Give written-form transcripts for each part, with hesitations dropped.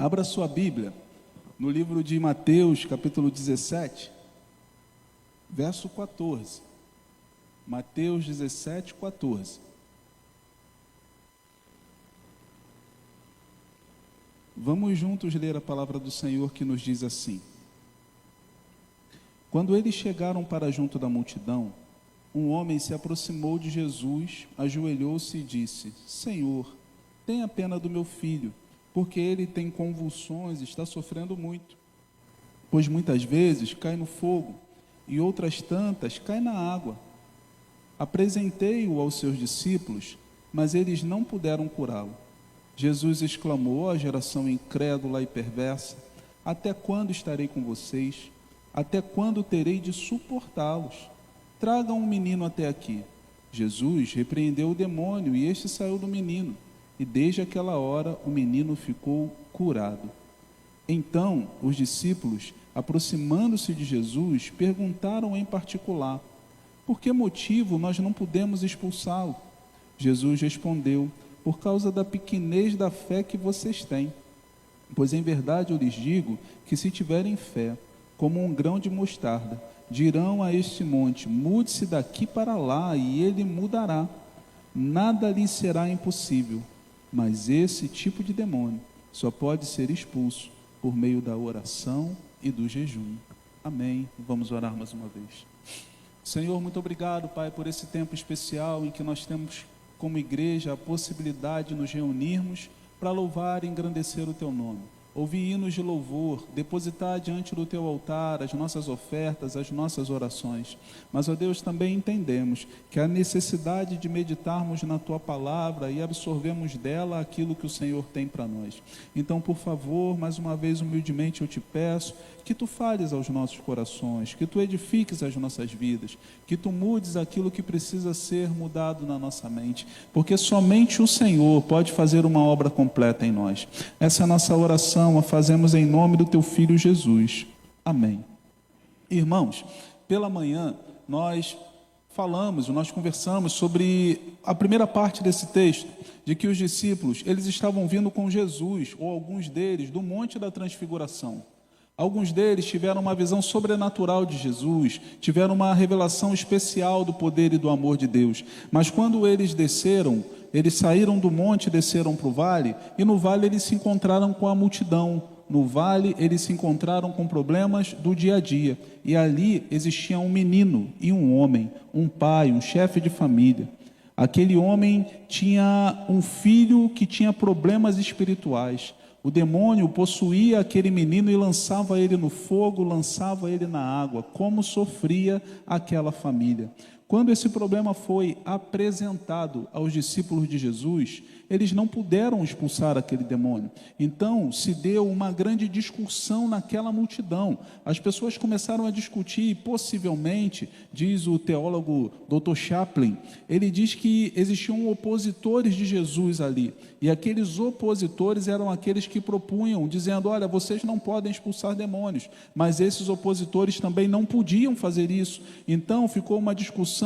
Abra sua Bíblia no livro de Mateus, capítulo 17, verso 14. Mateus 17, 14. Vamos juntos ler a palavra do Senhor que nos diz assim: Quando eles chegaram para junto da multidão, um homem se aproximou de Jesus, ajoelhou-se e disse: Senhor, tenha pena do meu filho, porque ele tem convulsões e está sofrendo muito. Pois muitas vezes cai no fogo e outras tantas cai na água. Apresentei-o aos seus discípulos, mas eles não puderam curá-lo. Jesus exclamou à geração incrédula e perversa: Até quando estarei com vocês? Até quando terei de suportá-los? Tragam um menino até aqui. Jesus repreendeu o demônio e este saiu do menino. E desde aquela hora o menino ficou curado. Então os discípulos, aproximando-se de Jesus, perguntaram em particular: Por que motivo nós não pudemos expulsá-lo? Jesus respondeu: Por causa da pequenez da fé que vocês têm. Pois em verdade eu lhes digo que se tiverem fé, como um grão de mostarda, dirão a este monte: mude-se daqui para lá, e ele mudará. Nada lhe será impossível. Mas esse tipo de demônio só pode ser expulso por meio da oração e do jejum. Amém. Vamos orar mais uma vez. Senhor, muito obrigado, Pai, por esse tempo especial em que nós temos como igreja a possibilidade de nos reunirmos para louvar e engrandecer o Teu nome. Ouvir hinos de louvor, depositar diante do Teu altar as nossas ofertas, as nossas orações. Mas, ó Deus, também entendemos que há necessidade de meditarmos na Tua palavra e absorvermos dela aquilo que o Senhor tem para nós. Então, por favor, mais uma vez, humildemente eu te peço que Tu fales aos nossos corações, que Tu edifiques as nossas vidas, que Tu mudes aquilo que precisa ser mudado na nossa mente, porque somente o Senhor pode fazer uma obra completa em nós. Essa é a nossa oração, a fazemos em nome do Teu Filho Jesus. Amém. Irmãos, pela manhã nós conversamos sobre a primeira parte desse texto, de que os discípulos, eles estavam vindo com Jesus, ou alguns deles, do Monte da Transfiguração. Alguns deles tiveram uma visão sobrenatural de Jesus, tiveram uma revelação especial do poder e do amor de Deus. Mas quando eles desceram, eles saíram do monte e desceram para o vale, e no vale eles se encontraram com a multidão. No vale eles se encontraram com problemas do dia a dia. E ali existia um menino e um homem, um pai, um chefe de família. Aquele homem tinha um filho que tinha problemas espirituais. O demônio possuía aquele menino e lançava ele no fogo, lançava ele na água. Como sofria aquela família. Quando esse problema foi apresentado aos discípulos de Jesus, eles não puderam expulsar aquele demônio. Então, se deu uma grande discussão naquela multidão. As pessoas começaram a discutir e possivelmente, diz o teólogo Dr. Chaplin, ele diz que existiam opositores de Jesus ali. E aqueles opositores eram aqueles que propunham, dizendo: olha, vocês não podem expulsar demônios. Mas esses opositores também não podiam fazer isso. Então, ficou uma discussão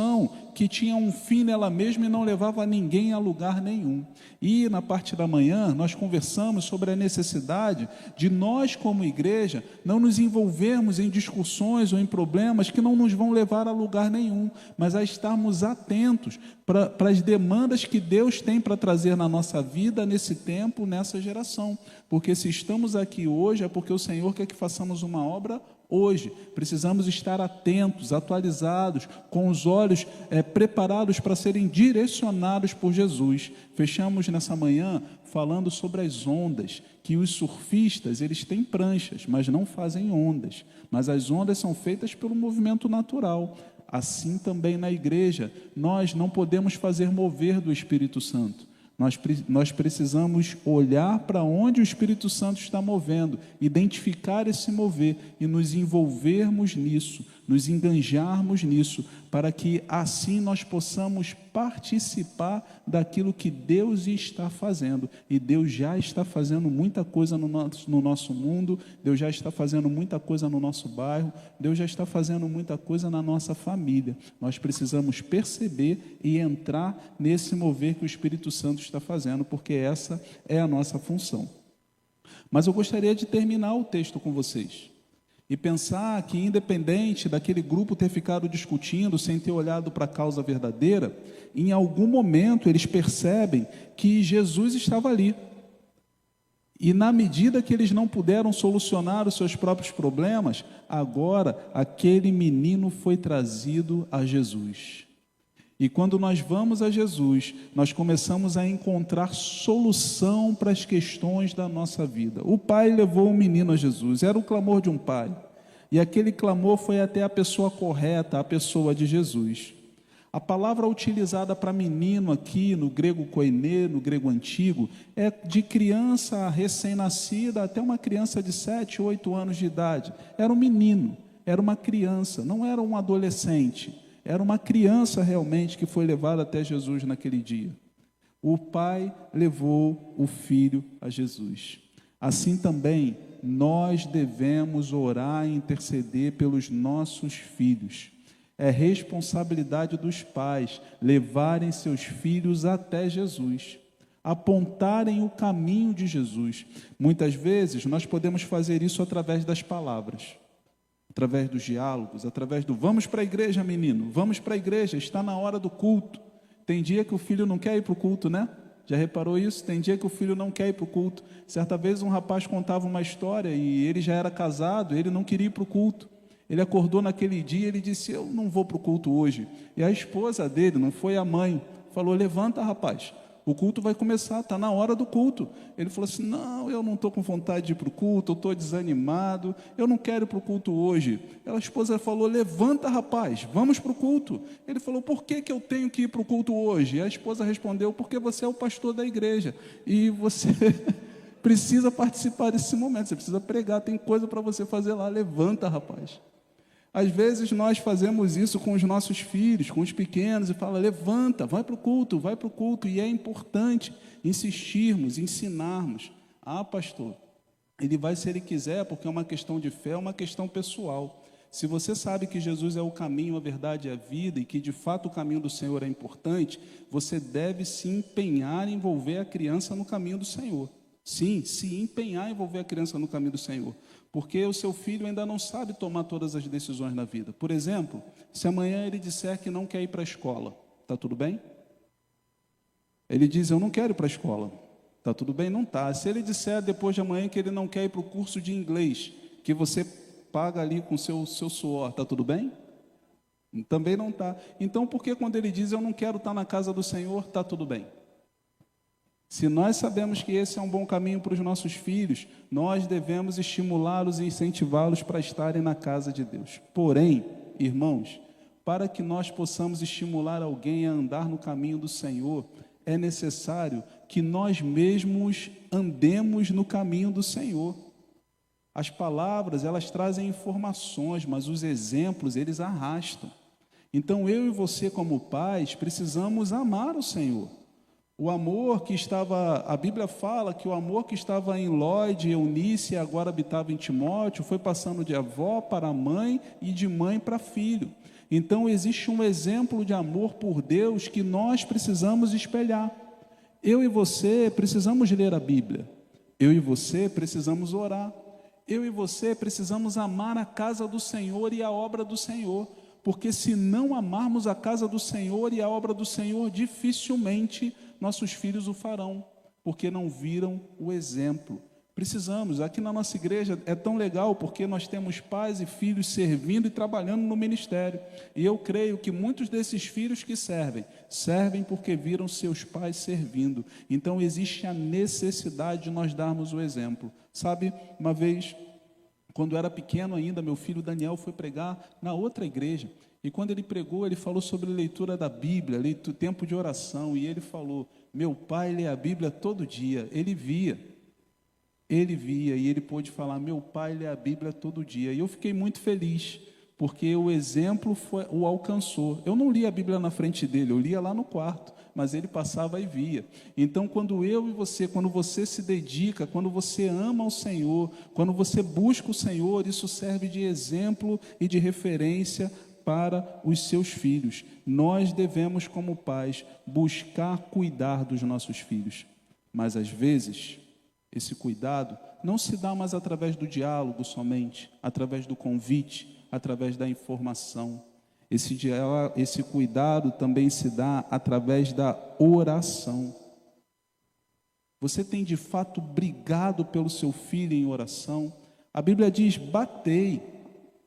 que tinha um fim nela mesma e não levava ninguém a lugar nenhum. E na parte da manhã nós conversamos sobre a necessidade de nós como igreja não nos envolvermos em discussões ou em problemas que não nos vão levar a lugar nenhum, mas a estarmos atentos para as demandas que Deus tem para trazer na nossa vida, nesse tempo, nessa geração. Porque se estamos aqui hoje é porque o Senhor quer que façamos uma obra hoje. Precisamos estar atentos, atualizados, com os olhos preparados para serem direcionados por Jesus. Fechamos nessa manhã falando sobre as ondas, que os surfistas, eles têm pranchas, mas não fazem ondas. Mas as ondas são feitas pelo movimento natural. Assim também na igreja, nós não podemos fazer mover do Espírito Santo. Nós precisamos olhar para onde o Espírito Santo está movendo, identificar esse mover e nos envolvermos nisso, nos enganjarmos nisso, para que assim nós possamos participar daquilo que Deus está fazendo. E Deus já está fazendo muita coisa no nosso mundo, Deus já está fazendo muita coisa no nosso bairro, Deus já está fazendo muita coisa na nossa família. Nós precisamos perceber e entrar nesse mover que o Espírito Santo está fazendo, porque essa é a nossa função. Mas eu gostaria de terminar o texto com vocês e pensar que, independente daquele grupo ter ficado discutindo sem ter olhado para a causa verdadeira, em algum momento eles percebem que Jesus estava ali. E na medida que eles não puderam solucionar os seus próprios problemas, agora aquele menino foi trazido a Jesus. E quando nós vamos a Jesus, nós começamos a encontrar solução para as questões da nossa vida. O pai levou o menino a Jesus, era o clamor de um pai. E aquele clamor foi até a pessoa correta, a pessoa de Jesus. A palavra utilizada para menino aqui, no grego koiné, no grego antigo, é de criança recém-nascida até uma criança de 7, 8 anos de idade. Era um menino, era uma criança, não era um adolescente. Era uma criança realmente que foi levada até Jesus naquele dia. O pai levou o filho a Jesus. Assim também, nós devemos orar e interceder pelos nossos filhos. É responsabilidade dos pais levarem seus filhos até Jesus, apontarem o caminho de Jesus. Muitas vezes, nós podemos fazer isso através das palavras, através dos diálogos, através do vamos para a igreja, menino, vamos para a igreja, está na hora do culto. Tem dia que o filho não quer ir para o culto, né? Já reparou isso? Tem dia que o filho não quer ir para o culto. Certa vez um rapaz contava uma história e ele já era casado, ele não queria ir para o culto. Ele acordou naquele dia e ele disse, eu não vou para o culto hoje. E a esposa dele, não foi a mãe, falou, levanta rapaz, o culto vai começar, está na hora do culto. Ele falou assim, não, eu não estou com vontade de ir para o culto, eu estou desanimado, eu não quero ir para o culto hoje. A esposa falou, levanta rapaz, vamos para o culto. Ele falou, por que eu tenho que ir para o culto hoje? E a esposa respondeu, porque você é o pastor da igreja, e você precisa participar desse momento, você precisa pregar, tem coisa para você fazer lá, levanta rapaz. Às vezes nós fazemos isso com os nossos filhos, com os pequenos, e fala, levanta, vai para o culto, e é importante insistirmos, ensinarmos. Ah, pastor, ele vai se ele quiser, porque é uma questão de fé, é uma questão pessoal. Se você sabe que Jesus é o caminho, a verdade e a vida, e que de fato o caminho do Senhor é importante, você deve se empenhar em envolver a criança no caminho do Senhor. Sim, se empenhar em envolver a criança no caminho do Senhor. Porque o seu filho ainda não sabe tomar todas as decisões na vida. Por exemplo, se amanhã ele disser que não quer ir para a escola, está tudo bem? Ele diz, eu não quero ir para a escola, está tudo bem? Não está. Se ele disser depois de amanhã que ele não quer ir para o curso de inglês, que você paga ali com seu suor, está tudo bem? Também não está. Então, por que quando ele diz, eu não quero estar na casa do Senhor, está tudo bem? Se nós sabemos que esse é um bom caminho para os nossos filhos, nós devemos estimulá-los e incentivá-los para estarem na casa de Deus. Porém, irmãos, para que nós possamos estimular alguém a andar no caminho do Senhor, é necessário que nós mesmos andemos no caminho do Senhor. As palavras, elas trazem informações, mas os exemplos, eles arrastam. Então, eu e você, como pais, precisamos amar o Senhor. O amor que estava, a Bíblia fala que o amor que estava em Lóide, Eunice e agora habitava em Timóteo, foi passando de avó para mãe e de mãe para filho. Então existe um exemplo de amor por Deus que nós precisamos espelhar. Eu e você precisamos ler a Bíblia. Eu e você precisamos orar. Eu e você precisamos amar a casa do Senhor e a obra do Senhor. Porque se não amarmos a casa do Senhor e a obra do Senhor, dificilmente nossos filhos o farão, porque não viram o exemplo. Precisamos, aqui na nossa igreja é tão legal, porque nós temos pais e filhos servindo e trabalhando no ministério, e eu creio que muitos desses filhos que servem porque viram seus pais servindo. Então existe a necessidade de nós darmos o exemplo. Sabe, uma vez, quando era pequeno ainda, meu filho Daniel foi pregar na outra igreja. E quando ele pregou, ele falou sobre leitura da Bíblia, tempo de oração. E ele falou, meu pai lê a Bíblia todo dia. Ele via e ele pôde falar, meu pai lê a Bíblia todo dia. E eu fiquei muito feliz, porque o exemplo o alcançou. Eu não lia a Bíblia na frente dele, eu lia lá no quarto, mas ele passava e via. Então, quando eu e você, quando você se dedica, quando você ama o Senhor, quando você busca o Senhor, isso serve de exemplo e de referência para os seus filhos. Nós devemos, como pais, buscar cuidar dos nossos filhos. Mas, às vezes, esse cuidado, não se dá mais através do diálogo somente, através do convite, através da informação. Esse cuidado também se dá através da oração. Você tem de fato brigado pelo seu filho em oração? A Bíblia diz: batei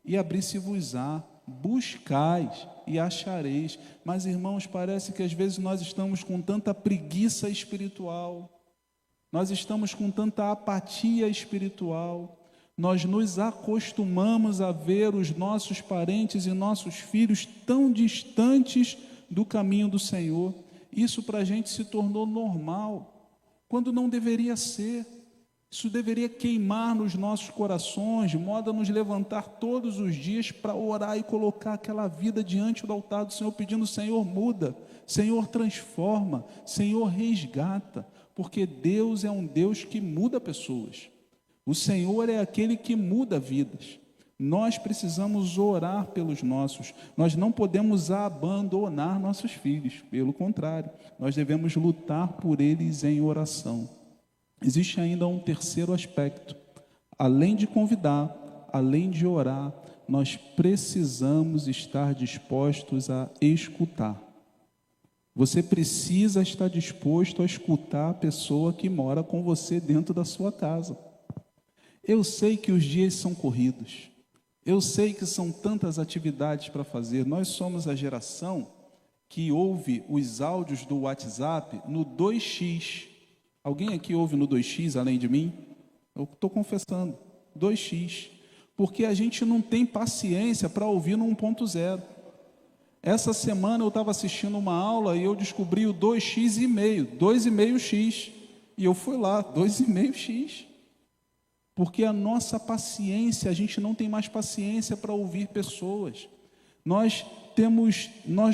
e abri-se-vos-á, buscais e achareis. Mas, irmãos, parece que às vezes nós estamos com tanta preguiça espiritual, nós estamos com tanta apatia espiritual, nós nos acostumamos a ver os nossos parentes e nossos filhos tão distantes do caminho do Senhor. Isso para a gente se tornou normal, quando não deveria ser. Isso deveria queimar nos nossos corações, de modo a nos levantar todos os dias para orar e colocar aquela vida diante do altar do Senhor, pedindo: Senhor, muda, Senhor, transforma, Senhor, resgata, porque Deus é um Deus que muda pessoas. O Senhor é aquele que muda vidas. Nós precisamos orar pelos nossos, nós não podemos abandonar nossos filhos, pelo contrário, nós devemos lutar por eles em oração. Existe ainda um terceiro aspecto. Além de convidar, além de orar, nós precisamos estar dispostos a escutar. Você precisa estar disposto a escutar a pessoa que mora com você dentro da sua casa. Eu sei que os dias são corridos. Eu sei que são tantas atividades para fazer. Nós somos a geração que ouve os áudios do WhatsApp no 2x. Alguém aqui ouve no 2x além de mim? Eu estou confessando, 2x. Porque a gente não tem paciência para ouvir no 1.0. Essa semana eu estava assistindo uma aula e eu descobri o 2x e meio, 2,5x. E eu fui lá, 2,5x. Porque a nossa paciência, a gente não tem mais paciência para ouvir pessoas. Nós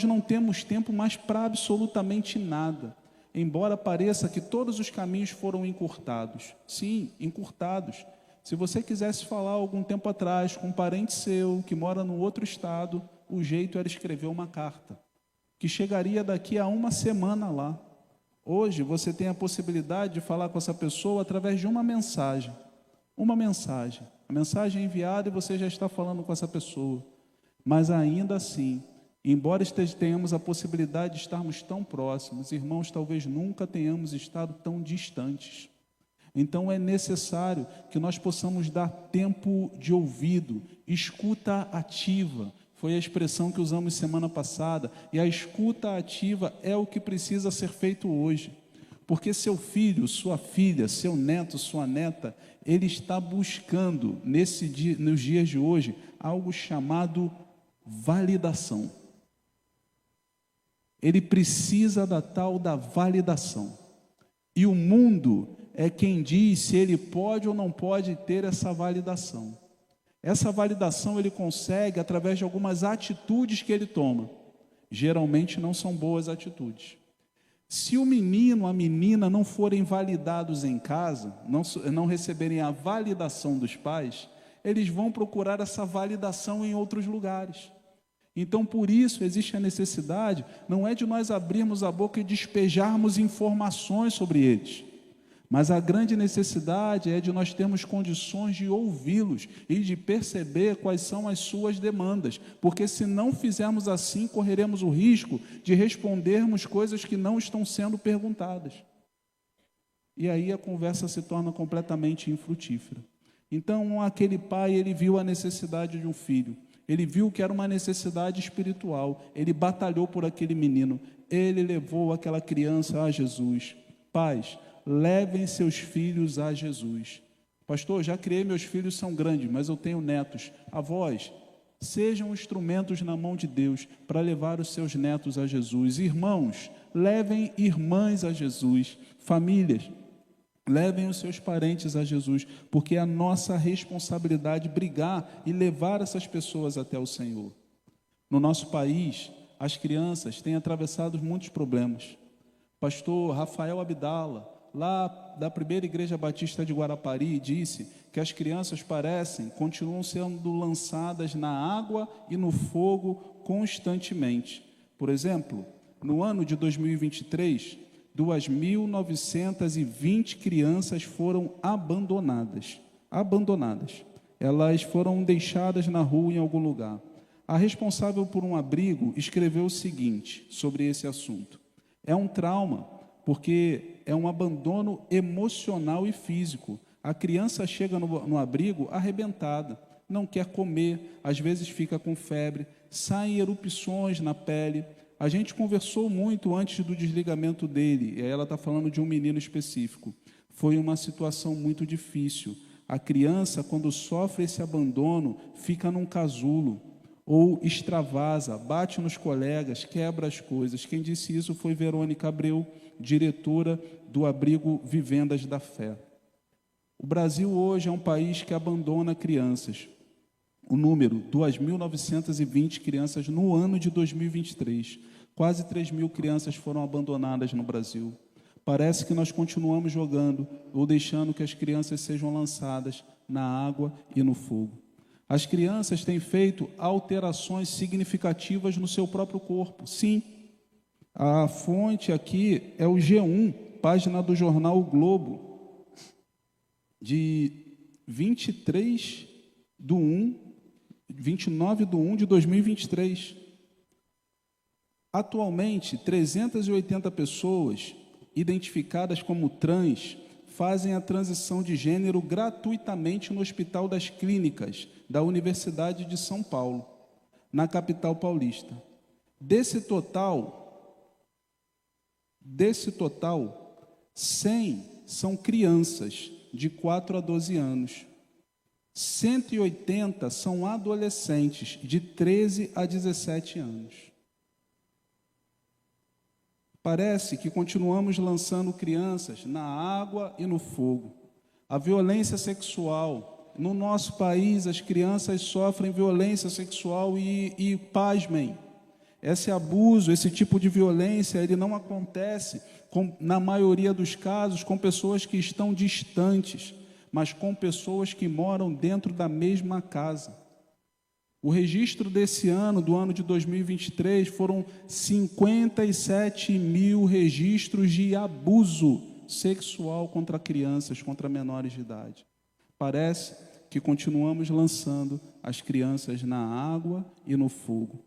não temos tempo mais para absolutamente nada. Embora pareça que todos os caminhos foram encurtados. Sim, encurtados. Se você quisesse falar algum tempo atrás com um parente seu que mora no outro estado, o jeito era escrever uma carta, que chegaria daqui a uma semana lá. Hoje você tem a possibilidade de falar com essa pessoa através de uma mensagem. Uma mensagem. A mensagem é enviada e você já está falando com essa pessoa. Mas ainda assim, embora tenhamos a possibilidade de estarmos tão próximos, irmãos, talvez nunca tenhamos estado tão distantes. Então é necessário que nós possamos dar tempo de ouvido, escuta ativa. Foi a expressão que usamos semana passada, e a escuta ativa é o que precisa ser feito hoje. Porque seu filho, sua filha, seu neto, sua neta, ele está buscando nos dias de hoje algo chamado validação. Ele precisa da tal da validação. E o mundo é quem diz se ele pode ou não pode ter essa validação. Essa validação ele consegue através de algumas atitudes que ele toma. Geralmente não são boas atitudes. Se o menino, a menina não forem validados em casa, não receberem a validação dos pais, eles vão procurar essa validação em outros lugares. Então, por isso, existe a necessidade, não é de nós abrirmos a boca e despejarmos informações sobre eles, mas a grande necessidade é de nós termos condições de ouvi-los e de perceber quais são as suas demandas, porque se não fizermos assim, correremos o risco de respondermos coisas que não estão sendo perguntadas. E aí a conversa se torna completamente infrutífera. Então, aquele pai, ele viu a necessidade de um filho. Ele viu que era uma necessidade espiritual. Ele batalhou por aquele menino. Ele levou aquela criança a Jesus. Pais, levem seus filhos a Jesus. Pastor, já criei, meus filhos são grandes, mas eu tenho netos. Avós, sejam instrumentos na mão de Deus para levar os seus netos a Jesus. Irmãos, levem irmãs a Jesus. Famílias, levem os seus parentes a Jesus, porque é a nossa responsabilidade brigar e levar essas pessoas até o Senhor. No nosso país, as crianças têm atravessado muitos problemas. Pastor Rafael Abdala, lá da Primeira Igreja Batista de Guarapari, disse que as crianças continuam sendo lançadas na água e no fogo constantemente. Por exemplo, no ano de 2023, 2.920 crianças foram abandonadas. Elas foram deixadas na rua em algum lugar. A responsável por um abrigo escreveu o seguinte sobre esse assunto: é um trauma, porque é um abandono emocional e físico. A criança chega no abrigo arrebentada, não quer comer, às vezes fica com febre, saem erupções na pele. A gente conversou muito antes do desligamento dele, e aí ela está falando de um menino específico. Foi uma situação muito difícil. A criança, quando sofre esse abandono, fica num casulo, ou extravasa, bate nos colegas, quebra as coisas. Quem disse isso foi Verônica Abreu, diretora do abrigo Vivendas da Fé. O Brasil hoje é um país que abandona crianças. O número, 2.920 crianças no ano de 2023. Quase 3.000 crianças foram abandonadas no Brasil. Parece que nós continuamos jogando ou deixando que as crianças sejam lançadas na água e no fogo. As crianças têm feito alterações significativas no seu próprio corpo. Sim, a fonte aqui é o G1, página do jornal O Globo, de 29/1 de 2023. Atualmente, 380 pessoas identificadas como trans fazem a transição de gênero gratuitamente no Hospital das Clínicas da Universidade de São Paulo, na capital paulista. Desse total, 100 são crianças de 4 a 12 anos. 180 são adolescentes de 13 a 17 anos. Parece que continuamos lançando crianças na água e no fogo. A violência sexual. No nosso país, as crianças sofrem violência sexual e pasmem, esse abuso, esse tipo de violência, ele não acontece, na maioria dos casos, com pessoas que estão distantes, mas com pessoas que moram dentro da mesma casa. O registro desse ano, do ano de 2023, foram 57.000 registros de abuso sexual contra crianças, contra menores de idade. Parece que continuamos lançando as crianças na água e no fogo.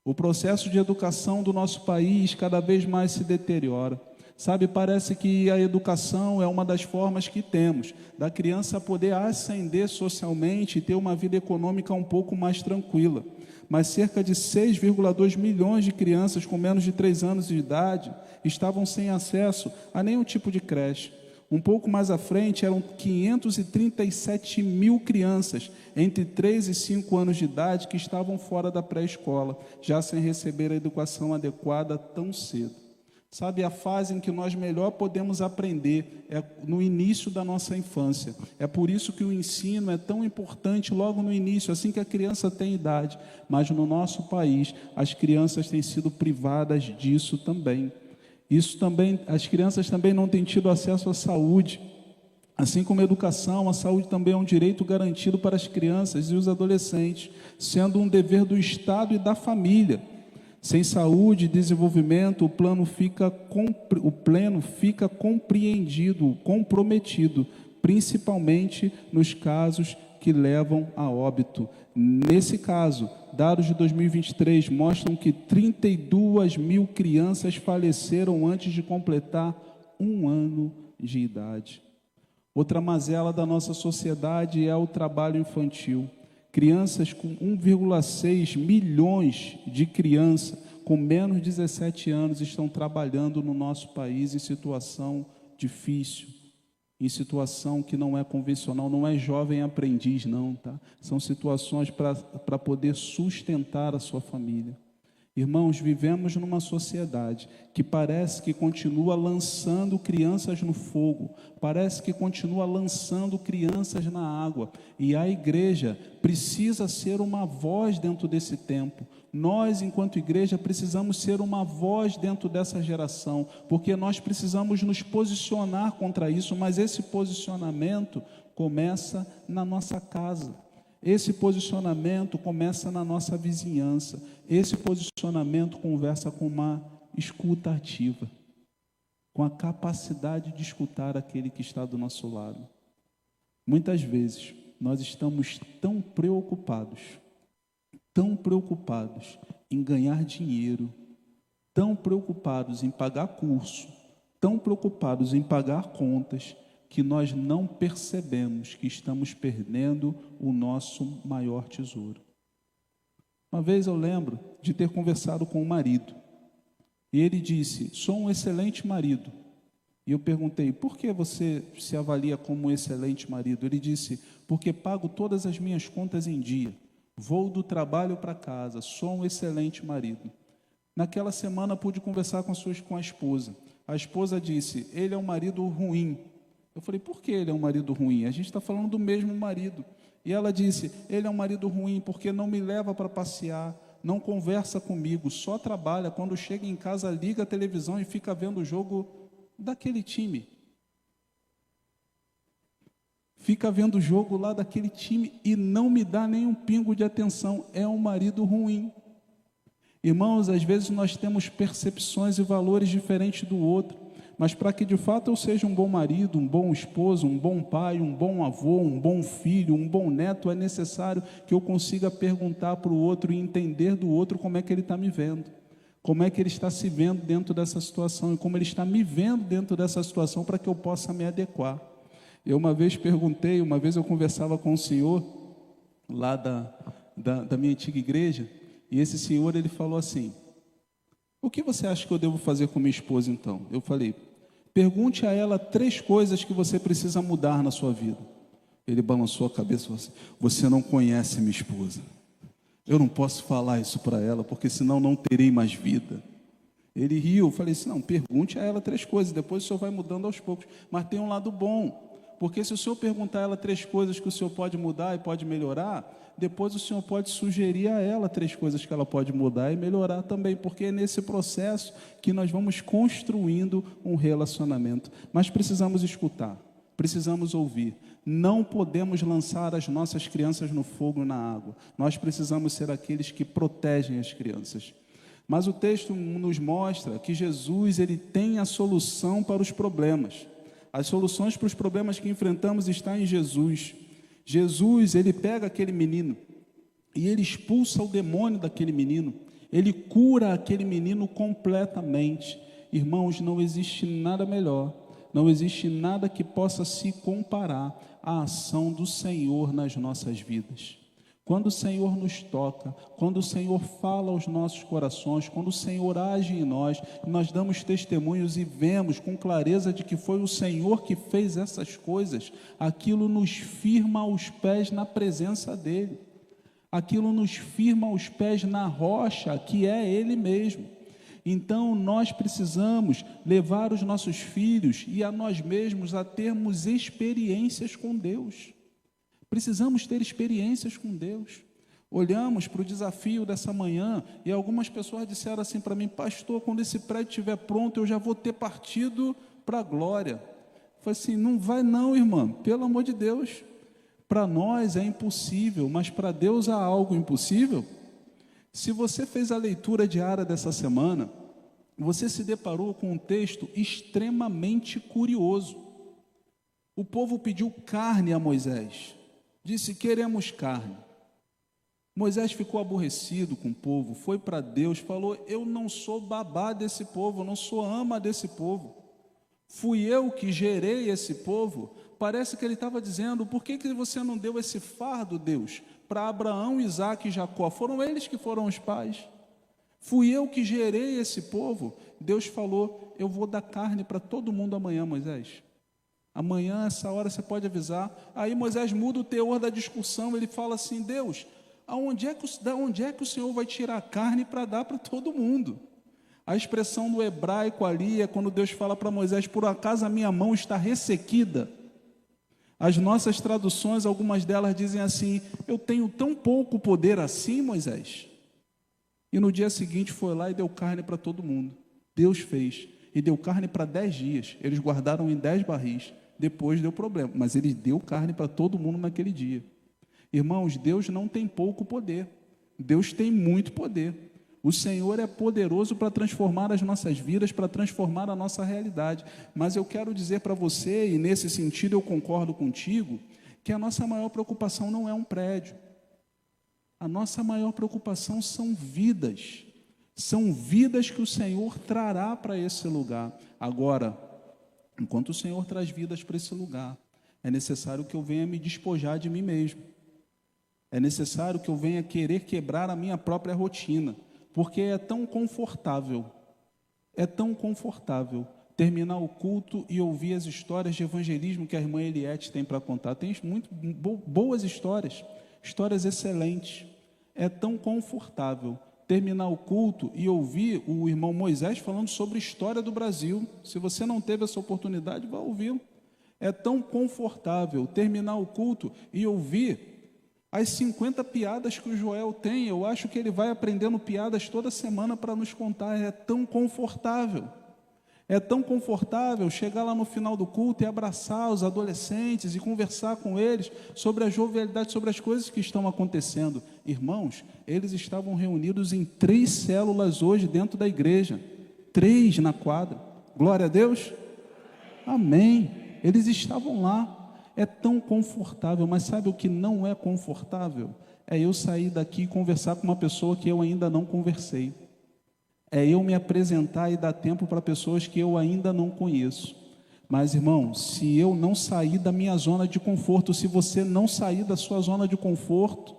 O processo de educação do nosso país cada vez mais se deteriora. Sabe, parece que a educação é uma das formas que temos da criança poder ascender socialmente e ter uma vida econômica um pouco mais tranquila. Mas cerca de 6,2 milhões de crianças com menos de 3 anos de idade estavam sem acesso a nenhum tipo de creche. Um pouco mais à frente, eram 537.000 crianças entre 3 e 5 anos de idade que estavam fora da pré-escola, já sem receber a educação adequada tão cedo. Sabe, a fase em que nós melhor podemos aprender é no início da nossa infância. É por isso que o ensino é tão importante logo no início, assim que a criança tem idade. Mas no nosso país, as crianças têm sido privadas disso também. Isso também, as crianças também não têm tido acesso à saúde. Assim como a educação, a saúde também é um direito garantido para as crianças e os adolescentes, sendo um dever do Estado e da família. Sem saúde e desenvolvimento, o pleno fica comprometido, principalmente nos casos que levam a óbito. Nesse caso, dados de 2023 mostram que 32.000 crianças faleceram antes de completar 1 ano de idade. Outra mazela da nossa sociedade é o trabalho infantil. Crianças com 1,6 milhões de crianças com menos de 17 anos estão trabalhando no nosso país em situação difícil, em situação que não é convencional, não é jovem aprendiz não, tá? São situações para poder sustentar a sua família. Irmãos, vivemos numa sociedade que parece que continua lançando crianças no fogo, parece que continua lançando crianças na água, e a igreja precisa ser uma voz dentro desse tempo. Nós, enquanto igreja, precisamos ser uma voz dentro dessa geração, porque nós precisamos nos posicionar contra isso, mas esse posicionamento começa na nossa casa. Esse posicionamento começa na nossa vizinhança. Esse posicionamento conversa com uma escuta ativa. com a capacidade de escutar aquele que está do nosso lado. Muitas vezes, nós estamos tão preocupados em ganhar dinheiro, tão preocupados em pagar curso, tão preocupados em pagar contas, que nós não percebemos que estamos perdendo o nosso maior tesouro. Uma vez eu lembro de ter conversado com um marido, e ele disse: sou um excelente marido. E eu perguntei: por que você se avalia como um excelente marido? Ele disse: porque pago todas as minhas contas em dia, vou do trabalho para casa, sou um excelente marido. Naquela semana pude conversar com a esposa. A esposa disse: ele é um marido ruim. Eu falei: por que ele é um marido ruim? A gente está falando do mesmo marido. E ela disse: ele é um marido ruim porque não me leva para passear, não conversa comigo, só trabalha. Quando chega em casa, liga a televisão e fica vendo o jogo daquele time. Fica vendo o jogo lá daquele time e não me dá nem um pingo de atenção. É um marido ruim. Irmãos, às vezes nós temos percepções e valores diferentes do outro, mas para que de fato eu seja um bom marido, um bom esposo, um bom pai, um bom avô, um bom filho, um bom neto, é necessário que eu consiga perguntar para o outro e entender do outro como é que ele está me vendo, como é que ele está se vendo dentro dessa situação e como ele está me vendo dentro dessa situação para que eu possa me adequar. Eu uma vez eu conversava com um senhor lá da minha antiga igreja, e esse senhor, ele falou assim: o que você acha que eu devo fazer com minha esposa então? Eu falei: pergunte a ela 3 coisas que você precisa mudar na sua vida. Ele balançou a cabeça e falou assim: você não conhece minha esposa, eu não posso falar isso para ela, porque senão não terei mais vida. Ele riu. Eu falei assim: não, pergunte a ela 3 coisas, depois o senhor vai mudando aos poucos. Mas tem um lado bom, porque se o senhor perguntar a ela 3 coisas que o senhor pode mudar e pode melhorar, depois o senhor pode sugerir a ela 3 coisas que ela pode mudar e melhorar também, porque é nesse processo que nós vamos construindo um relacionamento. Mas precisamos escutar, precisamos ouvir. Não podemos lançar as nossas crianças no fogo e na água. Nós precisamos ser aqueles que protegem as crianças. Mas o texto nos mostra que Jesus, ele tem a solução para os problemas. As soluções para os problemas que enfrentamos estão em Jesus. Jesus, ele pega aquele menino e ele expulsa o demônio daquele menino. Ele cura aquele menino completamente. Irmãos, não existe nada melhor, não existe nada que possa se comparar à ação do Senhor nas nossas vidas. Quando o Senhor nos toca, quando o Senhor fala aos nossos corações, quando o Senhor age em nós, nós damos testemunhos e vemos com clareza de que foi o Senhor que fez essas coisas, aquilo nos firma os pés na presença dEle, aquilo nos firma os pés na rocha, que é Ele mesmo. Então nós precisamos levar os nossos filhos e a nós mesmos a termos experiências com Deus. Precisamos ter experiências com Deus. Olhamos para o desafio dessa manhã e algumas pessoas disseram assim para mim: pastor, quando esse prédio estiver pronto, eu já vou ter partido para a glória. Eu falei assim: não vai não, irmã, pelo amor de Deus. Para nós é impossível, mas para Deus há algo impossível? Se você fez a leitura diária dessa semana, você se deparou com um texto extremamente curioso. O povo pediu carne a Moisés. Disse: queremos carne. Moisés ficou aborrecido com o povo, foi para Deus, falou: eu não sou babá desse povo, eu não sou ama desse povo. Fui eu que gerei esse povo. Parece que ele estava dizendo: por que você não deu esse fardo, Deus, para Abraão, Isaque e Jacó? Foram eles que foram os pais. Fui eu que gerei esse povo. Deus falou: eu vou dar carne para todo mundo amanhã, Moisés. Amanhã, essa hora, você pode avisar. Aí Moisés muda o teor da discussão. Ele fala assim: Deus, da onde é que o Senhor vai tirar a carne para dar para todo mundo? A expressão do hebraico ali é quando Deus fala para Moisés: por acaso a minha mão está ressequida? As nossas traduções, algumas delas dizem assim: eu tenho tão pouco poder assim, Moisés? E no dia seguinte foi lá e deu carne para todo mundo. Deus fez. E deu carne para 10 dias. Eles guardaram em 10 barris. Depois deu problema, mas ele deu carne para todo mundo naquele dia. Irmãos, Deus não tem pouco poder. Deus tem muito poder. O Senhor é poderoso para transformar as nossas vidas, para transformar a nossa realidade. Mas eu quero dizer para você, e nesse sentido eu concordo contigo, que a nossa maior preocupação não é um prédio. A nossa maior preocupação são vidas. São vidas que o Senhor trará para esse lugar. Agora, enquanto o Senhor traz vidas para esse lugar, é necessário que eu venha me despojar de mim mesmo. É necessário que eu venha querer quebrar a minha própria rotina. Porque é tão confortável terminar o culto e ouvir as histórias de evangelismo que a irmã Eliette tem para contar. Tem muito boas histórias excelentes. É tão confortável terminar o culto e ouvir o irmão Moisés falando sobre a história do Brasil. Se você não teve essa oportunidade, vá ouvi-lo. É tão confortável terminar o culto e ouvir as 50 piadas que o Joel tem. Eu acho que ele vai aprendendo piadas toda semana para nos contar. É tão confortável chegar lá no final do culto e abraçar os adolescentes e conversar com eles sobre a jovialidade, sobre as coisas que estão acontecendo. Irmãos, eles estavam reunidos em 3 células hoje dentro da igreja, 3 na quadra. Glória a Deus. Amém. Eles estavam lá. É tão confortável, mas sabe o que não é confortável? É eu sair daqui e conversar com uma pessoa que eu ainda não conversei. É eu me apresentar e dar tempo para pessoas que eu ainda não conheço. Mas, irmão, se eu não sair da minha zona de conforto, se você não sair da sua zona de conforto,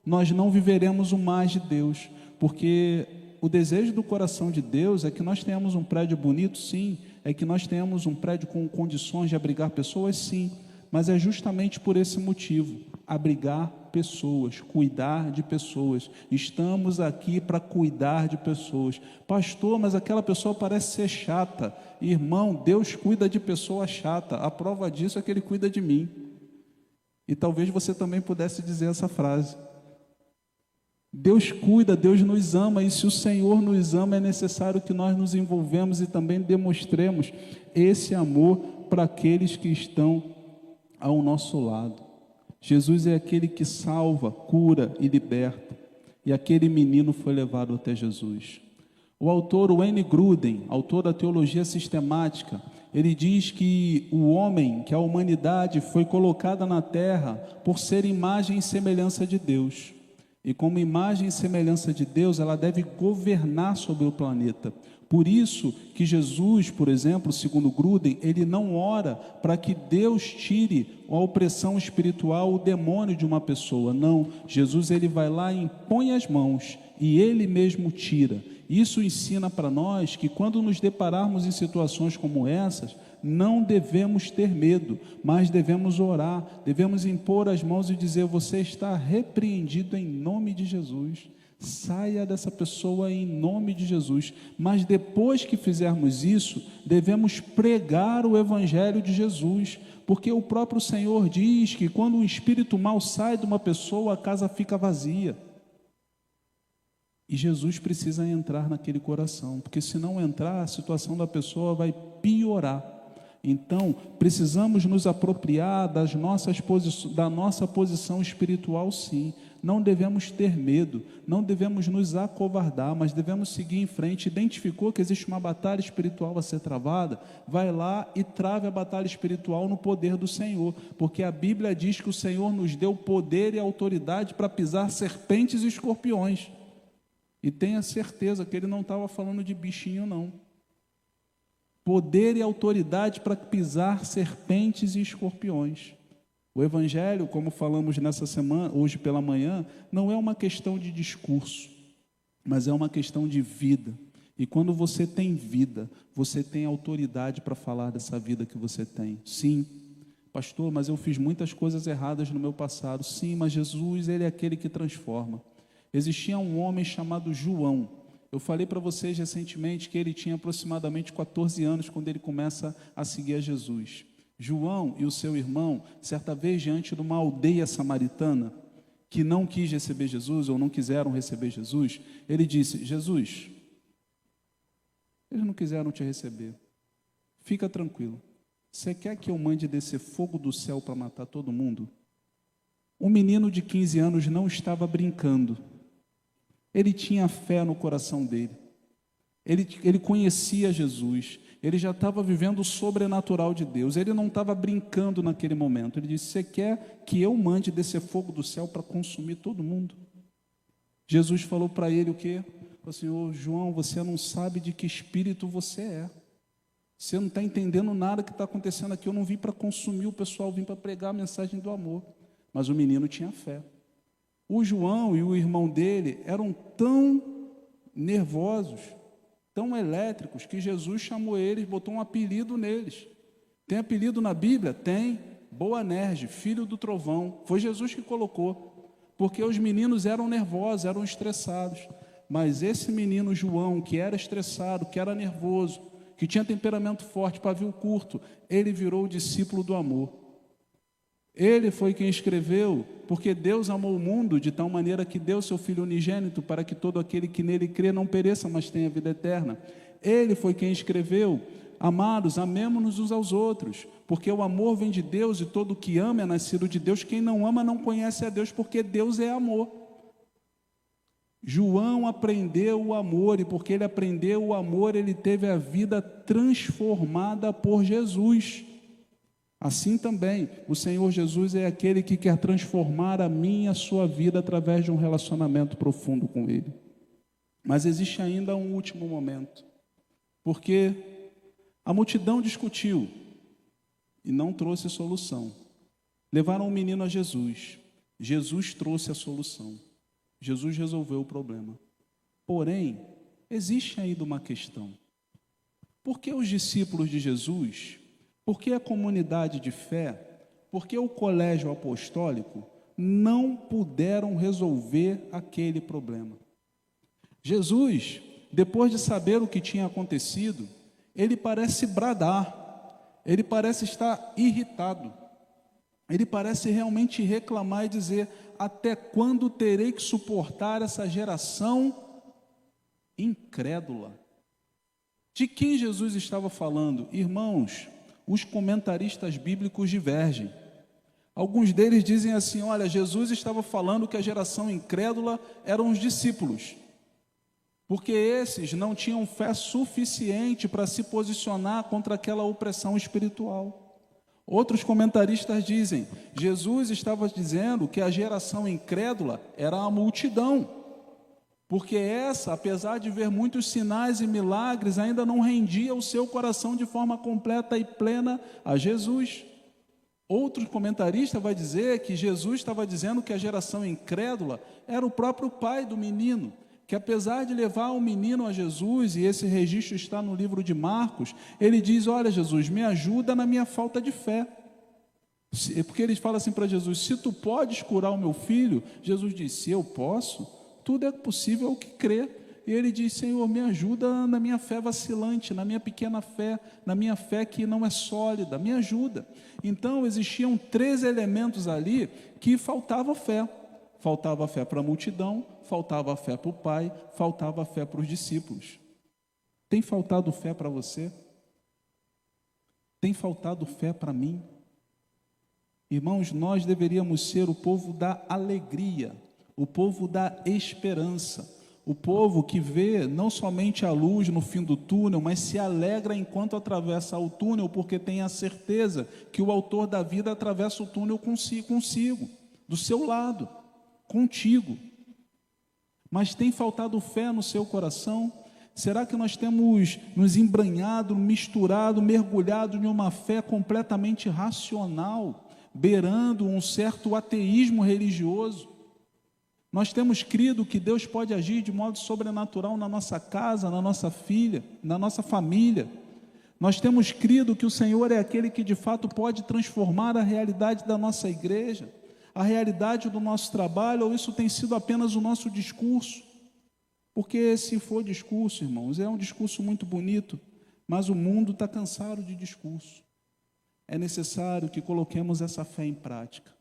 nós não viveremos o mais de Deus. Porque o desejo do coração de Deus é que nós tenhamos um prédio bonito, sim. É que nós tenhamos um prédio com condições de abrigar pessoas, sim. Mas é justamente por esse motivo, abrigar pessoas, cuidar de pessoas. Estamos aqui para cuidar de pessoas. Pastor, mas aquela pessoa parece ser chata. Irmão, Deus cuida de pessoa chata. A prova disso é que Ele cuida de mim. E talvez você também pudesse dizer essa frase. Deus cuida, Deus nos ama, e se o Senhor nos ama, é necessário que nós nos envolvemos e também demonstremos esse amor para aqueles que estão ao nosso lado. Jesus é aquele que salva, cura e liberta. E aquele menino foi levado até Jesus. O autor Wayne Grudem, autor da teologia sistemática, ele diz que o homem, que a humanidade foi colocada na terra por ser imagem e semelhança de Deus. E como imagem e semelhança de Deus, ela deve governar sobre o planeta. Por isso que Jesus, por exemplo, segundo Grudem, ele não ora para que Deus tire a opressão espiritual, o demônio de uma pessoa. Não, Jesus ele vai lá e impõe as mãos e ele mesmo tira. Isso ensina para nós que quando nos depararmos em situações como essas, não devemos ter medo, mas devemos orar, devemos impor as mãos e dizer: você está repreendido em nome de Jesus. Saia dessa pessoa em nome de Jesus. Mas depois que fizermos isso, devemos pregar o evangelho de Jesus, porque o próprio Senhor diz que quando um espírito mau sai de uma pessoa, a casa fica vazia. E Jesus precisa entrar naquele coração, porque se não entrar, a situação da pessoa vai piorar. Então, precisamos nos apropriar da nossa posição espiritual, sim. Não devemos ter medo, não devemos nos acovardar, mas devemos seguir em frente. Identificou que existe uma batalha espiritual a ser travada? Vai lá e trave a batalha espiritual no poder do Senhor, porque a Bíblia diz que o Senhor nos deu poder e autoridade para pisar serpentes e escorpiões. E tenha certeza que ele não estava falando de bichinho, não. Poder e autoridade para pisar serpentes e escorpiões. O Evangelho, como falamos nessa semana, hoje pela manhã, não é uma questão de discurso, mas é uma questão de vida. E quando você tem vida, você tem autoridade para falar dessa vida que você tem. Sim, pastor, mas eu fiz muitas coisas erradas no meu passado. Sim, mas Jesus, ele é aquele que transforma. Existia um homem chamado João. Eu falei para vocês recentemente que ele tinha aproximadamente 14 anos quando ele começa a seguir a Jesus. João e o seu irmão, certa vez diante de uma aldeia samaritana, que não quis receber Jesus, ou não quiseram receber Jesus, ele disse: Jesus, eles não quiseram te receber, fica tranquilo, você quer que eu mande descer fogo do céu para matar todo mundo? Um menino de 15 anos não estava brincando, Ele tinha fé no coração dele. Ele conhecia Jesus. Ele já estava vivendo o sobrenatural de Deus. Ele não estava brincando naquele momento. Ele disse: você quer que eu mande descer fogo do céu para consumir todo mundo? Jesus falou para ele o quê? Falou assim: ô João, você não sabe de que espírito você é. Você não está entendendo nada que está acontecendo aqui. Eu não vim para consumir o pessoal, eu vim para pregar a mensagem do amor. Mas o menino tinha fé. O João e o irmão dele eram tão nervosos, tão elétricos, que Jesus chamou eles, botou um apelido neles. Tem apelido na Bíblia? Tem. Boanerges, filho do trovão. Foi Jesus que colocou, porque os meninos eram nervosos, eram estressados. Mas esse menino João, que era estressado, que era nervoso, que tinha temperamento forte, pavio curto, ele virou o discípulo do amor. Ele foi quem escreveu: porque Deus amou o mundo de tal maneira que deu seu Filho unigênito, para que todo aquele que nele crê não pereça, mas tenha vida eterna. Ele foi quem escreveu: amados, amemo-nos uns aos outros, porque o amor vem de Deus, e todo que ama é nascido de Deus. Quem não ama não conhece a Deus, porque Deus é amor. João aprendeu o amor, e porque ele aprendeu o amor, ele teve a vida transformada por Jesus. Assim também, o Senhor Jesus é aquele que quer transformar a minha e a sua vida através de um relacionamento profundo com Ele. Mas existe ainda um último momento, porque a multidão discutiu e não trouxe solução. Levaram o menino a Jesus. Jesus trouxe a solução. Jesus resolveu o problema. Porém, existe ainda uma questão. Por que os discípulos de Jesus, por que a comunidade de fé, por que o colégio apostólico não puderam resolver aquele problema? Jesus, depois de saber o que tinha acontecido, ele parece bradar, ele parece estar irritado, ele parece realmente reclamar e dizer: até quando terei que suportar essa geração incrédula? De quem Jesus estava falando? Irmãos, os comentaristas bíblicos divergem. Alguns deles dizem assim: olha, Jesus estava falando que a geração incrédula eram os discípulos, porque esses não tinham fé suficiente para se posicionar contra aquela opressão espiritual. Outros comentaristas dizem: Jesus estava dizendo que a geração incrédula era a multidão, porque essa, apesar de ver muitos sinais e milagres, ainda não rendia o seu coração de forma completa e plena a Jesus. Outro comentarista vai dizer que Jesus estava dizendo que a geração incrédula era o próprio pai do menino, que apesar de levar o menino a Jesus, e esse registro está no livro de Marcos, ele diz: olha, Jesus, me ajuda na minha falta de fé. Porque ele fala assim para Jesus: se tu podes curar o meu filho, Jesus disse: se eu posso, tudo é possível ao que crê. E ele diz: Senhor, me ajuda na minha fé vacilante, na minha pequena fé, na minha fé que não é sólida, me ajuda. Então existiam 3 elementos ali que faltava fé. Faltava fé para a multidão, faltava fé para o pai, faltava fé para os discípulos. Tem faltado fé para você? Tem faltado fé para mim? Irmãos, nós deveríamos ser o povo da alegria, o povo da esperança, o povo que vê não somente a luz no fim do túnel, mas se alegra enquanto atravessa o túnel, porque tem a certeza que o autor da vida atravessa o túnel consigo, do seu lado, contigo. Mas tem faltado fé no seu coração? Será que nós temos nos embranhado, misturado, mergulhado em uma fé completamente racional, beirando um certo ateísmo religioso? Nós temos crido que Deus pode agir de modo sobrenatural na nossa casa, na nossa filha, na nossa família. Nós temos crido que o Senhor é aquele que de fato pode transformar a realidade da nossa igreja, a realidade do nosso trabalho, ou isso tem sido apenas o nosso discurso? Porque se for discurso, irmãos, é um discurso muito bonito, mas o mundo está cansado de discurso. É necessário que coloquemos essa fé em prática.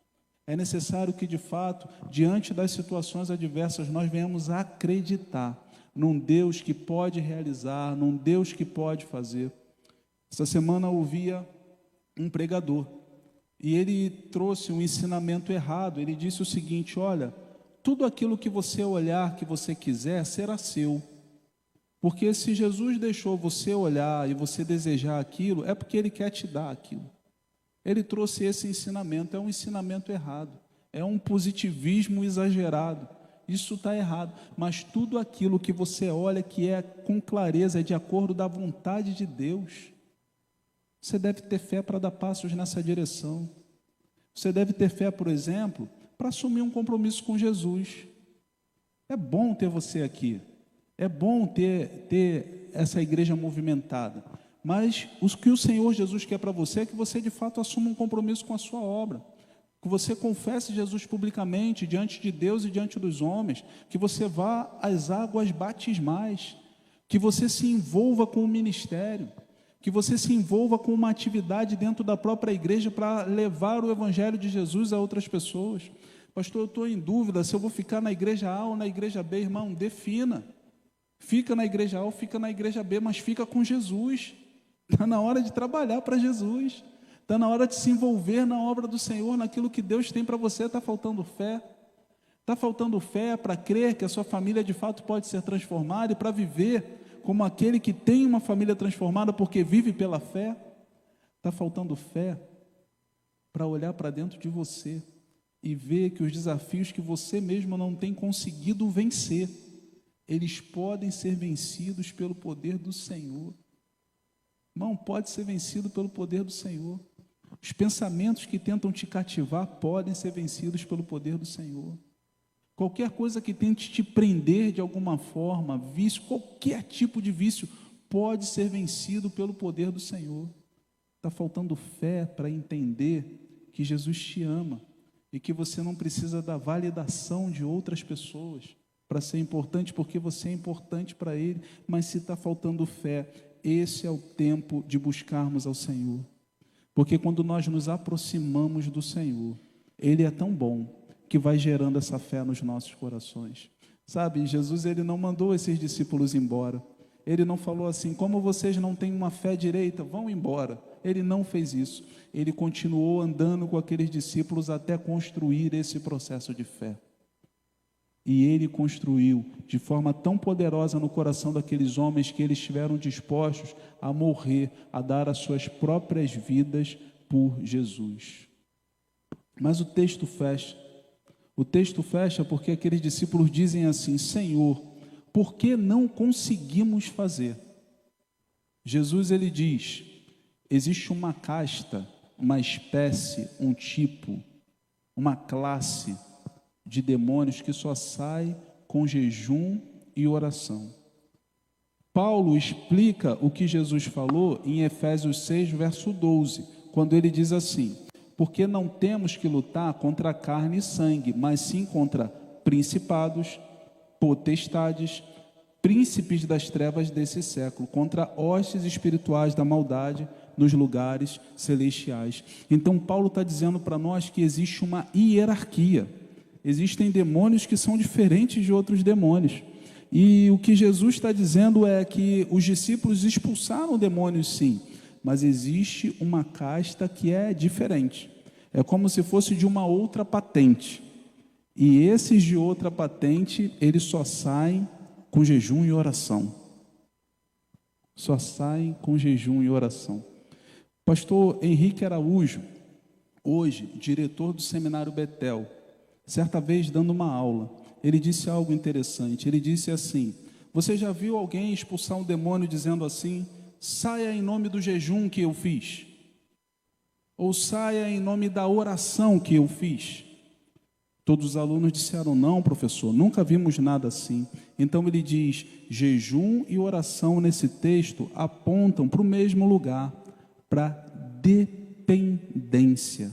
É necessário que, de fato, diante das situações adversas, nós venhamos a acreditar num Deus que pode realizar, num Deus que pode fazer. Essa semana eu ouvia um pregador, e ele trouxe um ensinamento errado. Ele disse o seguinte: olha, tudo aquilo que você olhar, que você quiser, será seu. Porque se Jesus deixou você olhar e você desejar aquilo, é porque Ele quer te dar aquilo. Ele trouxe esse ensinamento, é um ensinamento errado, é um positivismo exagerado. Isso está errado, mas tudo aquilo que você olha que é com clareza, é de acordo da vontade de Deus, você deve ter fé para dar passos nessa direção. Você deve ter fé, por exemplo, para assumir um compromisso com Jesus. É bom ter você aqui, é bom ter essa igreja movimentada, mas o que o Senhor Jesus quer para você é que você de fato assuma um compromisso com a sua obra, que você confesse Jesus publicamente diante de Deus e diante dos homens, que você vá às águas batismais, que você se envolva com o ministério, que você se envolva com uma atividade dentro da própria igreja para levar o evangelho de Jesus a outras pessoas. Pastor, eu estou em dúvida se eu vou ficar na igreja A ou na igreja B. Irmão, defina. Fica na igreja A ou fica na igreja B, mas fica com Jesus. Está na hora de trabalhar para Jesus. Está na hora de se envolver na obra do Senhor, naquilo que Deus tem para você. Está faltando fé? Está faltando fé para crer que a sua família de fato pode ser transformada e para viver como aquele que tem uma família transformada porque vive pela fé? Está faltando fé para olhar para dentro de você e ver que os desafios que você mesmo não tem conseguido vencer, eles podem ser vencidos pelo poder do Senhor. Irmão, pode ser vencido pelo poder do Senhor. Os pensamentos que tentam te cativar podem ser vencidos pelo poder do Senhor. Qualquer coisa que tente te prender de alguma forma, vício, qualquer tipo de vício, pode ser vencido pelo poder do Senhor. Está faltando fé para entender que Jesus te ama e que você não precisa da validação de outras pessoas para ser importante, porque você é importante para Ele. Mas se está faltando fé, esse é o tempo de buscarmos ao Senhor. Porque quando nós nos aproximamos do Senhor, Ele é tão bom que vai gerando essa fé nos nossos corações. Sabe, Jesus, Ele não mandou esses discípulos embora. Ele não falou assim, como vocês não têm uma fé direita, vão embora. Ele não fez isso. Ele continuou andando com aqueles discípulos até construir esse processo de fé. E Ele construiu de forma tão poderosa no coração daqueles homens que eles estiveram dispostos a morrer, a dar as suas próprias vidas por Jesus. Mas o texto fecha. O texto fecha porque aqueles discípulos dizem assim, Senhor, por que não conseguimos fazer? Jesus, Ele diz, existe uma casta, uma espécie, um tipo, uma classe de demônios que só sai com jejum e oração. Paulo explica o que Jesus falou em Efésios 6, verso 12, quando ele diz assim, porque não temos que lutar contra carne e sangue, mas sim contra principados, potestades, príncipes das trevas desse século, contra hostes espirituais da maldade nos lugares celestiais. Então Paulo está dizendo para nós que existe uma hierarquia, existem demônios que são diferentes de outros demônios, e o que Jesus está dizendo é que os discípulos expulsaram demônios sim, mas existe uma casta que é diferente, é como se fosse de uma outra patente, e esses de outra patente, eles só saem com jejum e oração, só saem com jejum e oração. Pastor Henrique Araújo, hoje diretor do Seminário Betel, certa vez dando uma aula, ele disse algo interessante, ele disse assim, você já viu alguém expulsar um demônio dizendo assim, saia em nome do jejum que eu fiz, ou saia em nome da oração que eu fiz? Todos os alunos disseram, não professor, nunca vimos nada assim. Então ele diz, jejum e oração nesse texto apontam para o mesmo lugar, para dependência,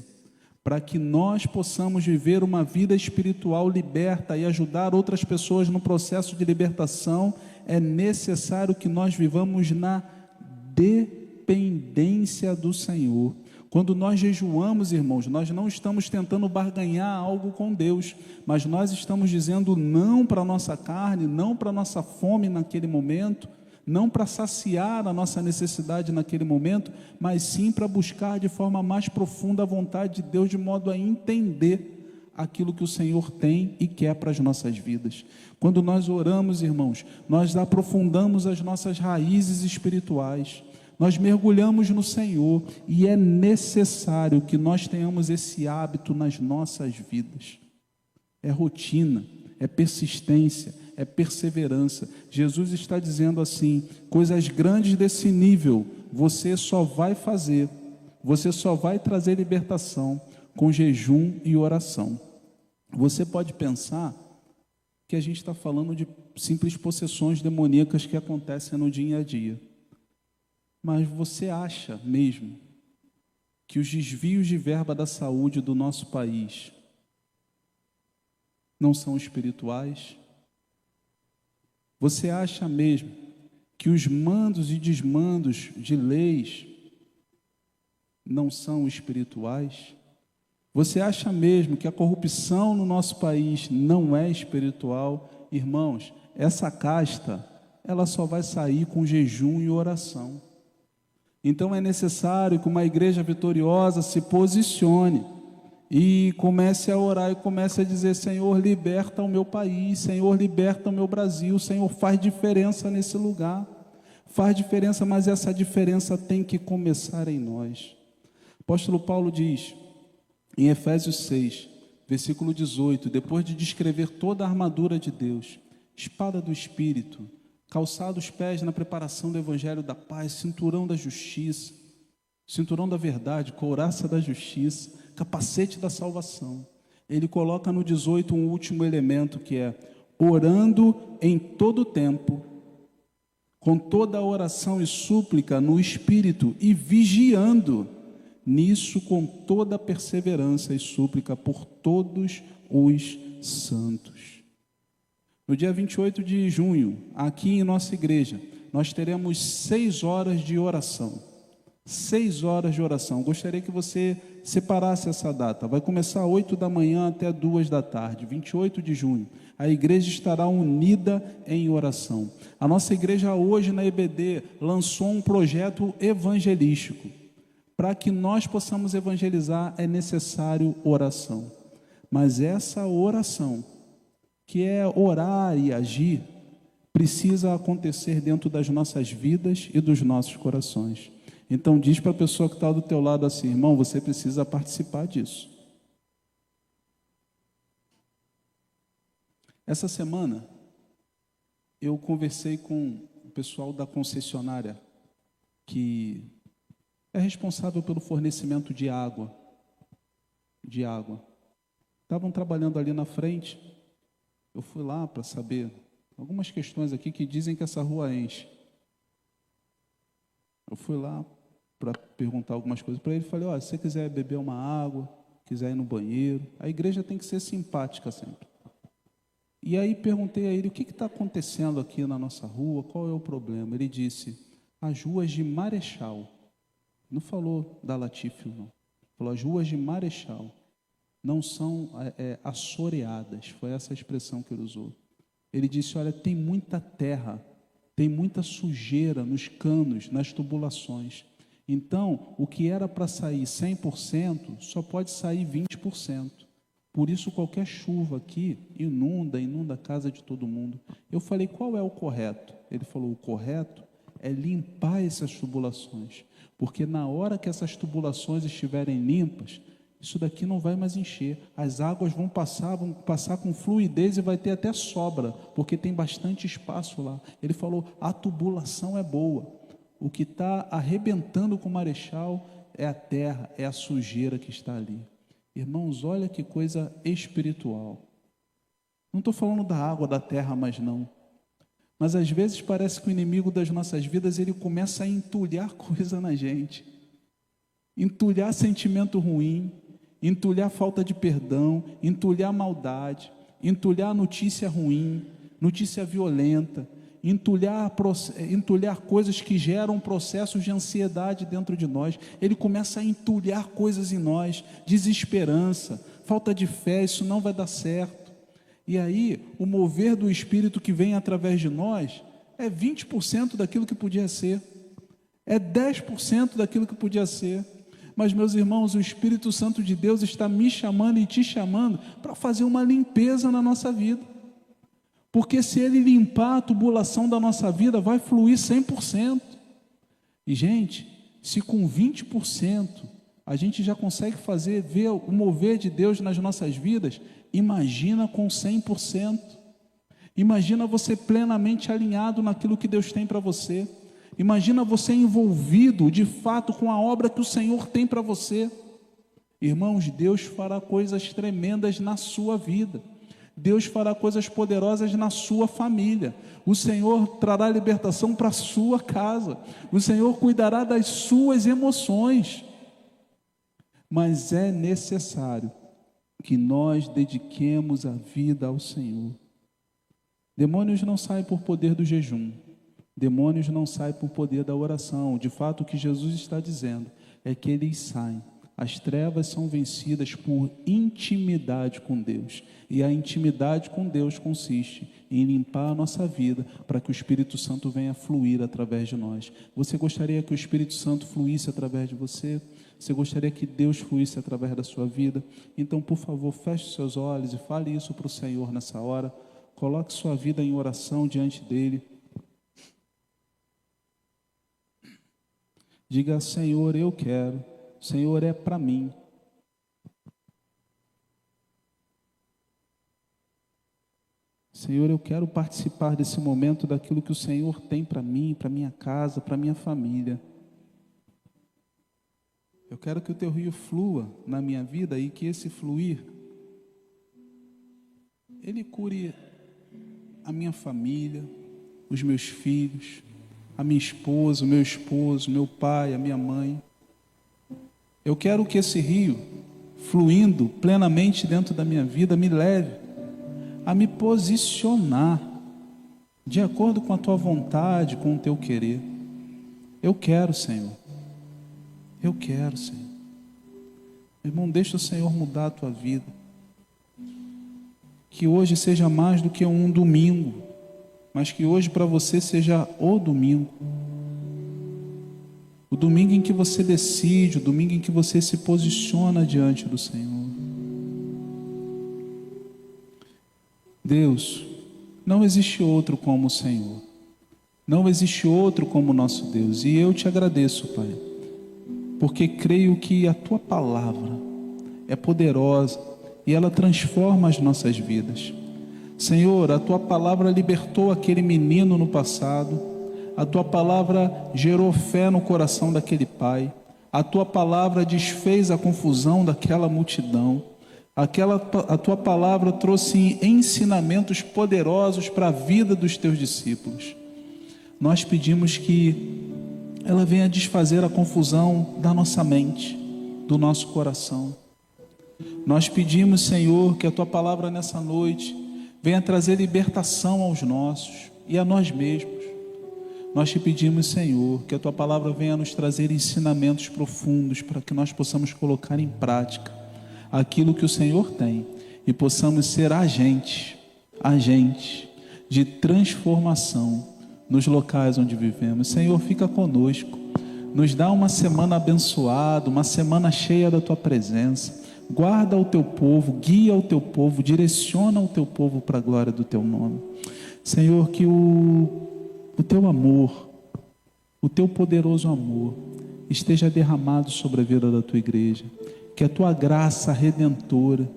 para que nós possamos viver uma vida espiritual liberta e ajudar outras pessoas no processo de libertação, é necessário que nós vivamos na dependência do Senhor. Quando nós jejuamos, irmãos, nós não estamos tentando barganhar algo com Deus, mas nós estamos dizendo não para a nossa carne, não para a nossa fome naquele momento, não para saciar a nossa necessidade naquele momento, mas sim para buscar de forma mais profunda a vontade de Deus, de modo a entender aquilo que o Senhor tem e quer para as nossas vidas. Quando nós oramos, irmãos, nós aprofundamos as nossas raízes espirituais, nós mergulhamos no Senhor, e é necessário que nós tenhamos esse hábito nas nossas vidas. É rotina, é persistência, é perseverança. Jesus está dizendo assim: coisas grandes desse nível você só vai fazer, você só vai trazer libertação com jejum e oração. Você pode pensar que a gente está falando de simples possessões demoníacas que acontecem no dia a dia, mas você acha mesmo que os desvios de verba da saúde do nosso país não são espirituais? Você acha mesmo que os mandos e desmandos de leis não são espirituais? Você acha mesmo que a corrupção no nosso país não é espiritual? Irmãos, essa casta, ela só vai sair com jejum e oração. Então é necessário que uma igreja vitoriosa se posicione e comece a orar e comece a dizer: Senhor, liberta o meu país, Senhor, liberta o meu Brasil, Senhor, faz diferença nesse lugar, faz diferença, mas essa diferença tem que começar em nós. O apóstolo Paulo diz, em Efésios 6, versículo 18, depois de descrever toda a armadura de Deus, espada do Espírito, calçado os pés na preparação do evangelho da paz, cinturão da justiça, cinturão da verdade, couraça da justiça, capacete da salvação. Ele coloca no 18 um último elemento, que é orando em todo tempo, com toda a oração e súplica no Espírito, e vigiando nisso com toda a perseverança e súplica por todos os santos. No dia 28 de junho, aqui em nossa igreja, nós teremos 6 horas de oração. 6 horas de oração. Gostaria que você separasse essa data. Vai começar 8 da manhã até 2 da tarde, 28 de junho. A igreja estará unida em oração. A nossa igreja hoje na EBD lançou um projeto evangelístico. Para que nós possamos evangelizar é necessário oração. Mas essa oração, que é orar e agir, precisa acontecer dentro das nossas vidas e dos nossos corações. Então diz para a pessoa que está do teu lado assim: irmão, você precisa participar disso. Essa semana eu conversei com o pessoal da concessionária que é responsável pelo fornecimento de água. Estavam trabalhando ali na frente. Eu fui lá para saber algumas questões aqui que dizem que essa rua enche. Eu fui lá para perguntar algumas coisas para ele. Falei: se você quiser beber uma água, quiser ir no banheiro, a igreja tem que ser simpática sempre. E aí perguntei a ele: o que está acontecendo aqui na nossa rua, qual é o problema? Ele disse: as ruas de Marechal. Não falou da Latifio, não. Falou: as ruas de Marechal não são assoreadas. Foi essa a expressão que ele usou. Ele disse: olha, tem muita terra, tem muita sujeira nos canos, nas tubulações. Então, o que era para sair 100%, só pode sair 20%. Por isso, qualquer chuva aqui inunda a casa de todo mundo. Eu falei: qual é o correto? Ele falou: o correto é limpar essas tubulações. Porque na hora que essas tubulações estiverem limpas, isso daqui não vai mais encher. As águas vão passar com fluidez e vai ter até sobra, porque tem bastante espaço lá. Ele falou: a tubulação é boa. O que está arrebentando com o Marechal é a terra, é a sujeira que está ali. Irmãos, olha que coisa espiritual. Não estou falando da água, da terra, mas não. Mas às vezes parece que o inimigo das nossas vidas, ele começa a entulhar coisa na gente. Entulhar sentimento ruim, entulhar falta de perdão, entulhar maldade, entulhar notícia ruim, notícia violenta, entulhar coisas que geram processos de ansiedade dentro de nós. Ele começa a entulhar coisas em nós, desesperança, falta de fé, isso não vai dar certo. E aí, o mover do Espírito que vem através de nós é 20% daquilo que podia ser, é 10% daquilo que podia ser. Mas, meus irmãos, o Espírito Santo de Deus está me chamando e te chamando para fazer uma limpeza na nossa vida. Porque se Ele limpar a tubulação da nossa vida, vai fluir 100%. E, gente, se com 20% a gente já consegue ver o mover de Deus nas nossas vidas, imagina com 100%. Imagina você plenamente alinhado naquilo que Deus tem para você. Imagina você envolvido de fato com a obra que o Senhor tem para você. Irmãos, Deus fará coisas tremendas na sua vida. Deus fará coisas poderosas na sua família. O Senhor trará libertação para a sua casa. O Senhor cuidará das suas emoções. Mas é necessário que nós dediquemos a vida ao Senhor. Demônios não saem por poder do jejum. Demônios não saem por poder da oração. De fato, o que Jesus está dizendo é que eles saem. As trevas são vencidas por intimidade com Deus. E a intimidade com Deus consiste em limpar a nossa vida para que o Espírito Santo venha fluir através de nós. Você gostaria que o Espírito Santo fluísse através de você? Você gostaria que Deus fluísse através da sua vida? Então, por favor, feche os seus olhos e fale isso para o Senhor nessa hora. Coloque sua vida em oração diante dEle. Diga: Senhor, eu quero. Senhor, é para mim. Senhor, eu quero participar desse momento daquilo que o Senhor tem para mim, para minha casa, para minha família. Eu quero que o teu rio flua na minha vida e que esse fluir, ele cure a minha família, os meus filhos, a minha esposa, o meu esposo, meu pai, a minha mãe. Eu quero que esse rio, fluindo plenamente dentro da minha vida, me leve a me posicionar de acordo com a tua vontade, com o teu querer. Eu quero, Senhor. Eu quero, Senhor. Irmão, deixa o Senhor mudar a tua vida. Que hoje seja mais do que um domingo, mas que hoje para você seja o domingo. O domingo em que você decide, o domingo em que você se posiciona diante do Senhor. Deus, não existe outro como o Senhor. Não existe outro como o nosso Deus. E eu te agradeço, Pai, porque creio que a Tua palavra é poderosa e ela transforma as nossas vidas. Senhor, a Tua palavra libertou aquele menino no passado. A Tua palavra gerou fé no coração daquele pai. A Tua palavra desfez a confusão daquela multidão. A Tua palavra trouxe ensinamentos poderosos para a vida dos Teus discípulos. Nós pedimos que ela venha desfazer a confusão da nossa mente, do nosso coração. Nós pedimos, Senhor, que a Tua palavra nessa noite venha trazer libertação aos nossos e a nós mesmos. Nós te pedimos, Senhor, que a Tua palavra venha nos trazer ensinamentos profundos para que nós possamos colocar em prática aquilo que o Senhor tem e possamos ser agentes de transformação nos locais onde vivemos. Senhor, fica conosco, nos dá uma semana abençoada, uma semana cheia da Tua presença. Guarda o Teu povo, guia o Teu povo, direciona o Teu povo para a glória do Teu nome. Senhor, que o Teu amor, o Teu poderoso amor esteja derramado sobre a vida da Tua igreja. Que a Tua graça redentora,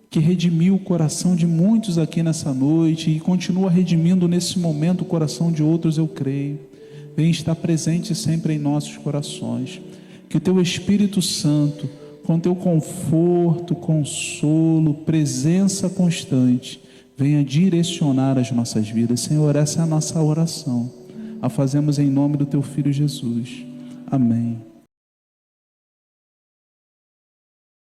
que redimiu o coração de muitos aqui nessa noite e continua redimindo nesse momento o coração de outros, eu creio, venha estar presente sempre em nossos corações. Que o Teu Espírito Santo, com Teu conforto, consolo, presença constante, venha direcionar as nossas vidas. Senhor, essa é a nossa oração. A fazemos em nome do Teu Filho Jesus. Amém.